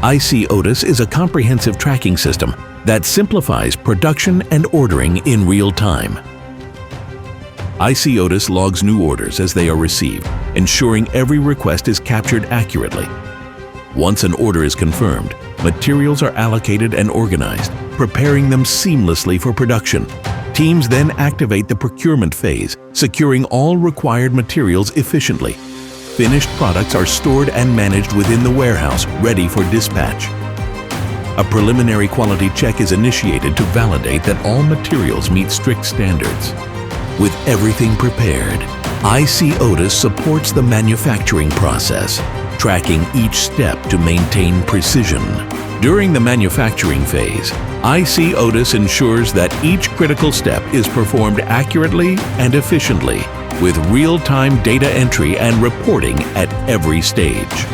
ICE OTIS is a comprehensive tracking system that simplifies production and ordering in real time. ICE OTIS logs new orders as they are received, ensuring every request is captured accurately. Once an order is confirmed, materials are allocated and organized, preparing them seamlessly for production. Teams then activate the procurement phase, securing all required materials efficiently. Finished products are stored and managed within the warehouse, ready for dispatch. A preliminary quality check is initiated to validate that all materials meet strict standards. With everything prepared, ICE OTIS supports the manufacturing process, tracking each step to maintain precision. During the manufacturing phase, ICE OTIS ensures that each critical step is performed accurately and efficiently, with real-time data entry and reporting at every stage.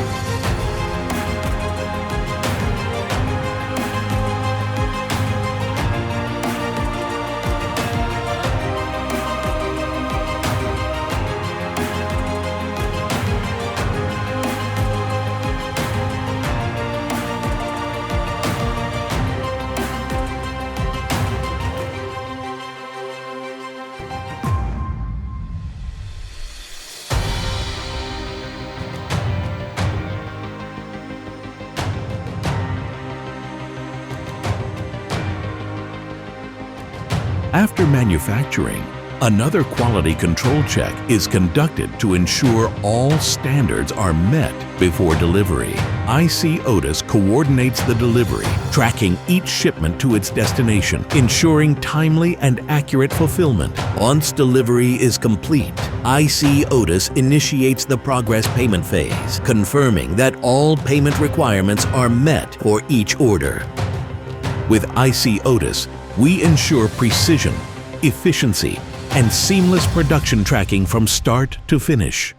After manufacturing, another quality control check is conducted to ensure all standards are met before delivery. ICE OTIS coordinates the delivery, tracking each shipment to its destination, ensuring timely and accurate fulfillment. Once delivery is complete, ICE OTIS initiates the progress payment phase, confirming that all payment requirements are met for each order. With ICE OTIS, we ensure precision, efficiency, and seamless production tracking from start to finish.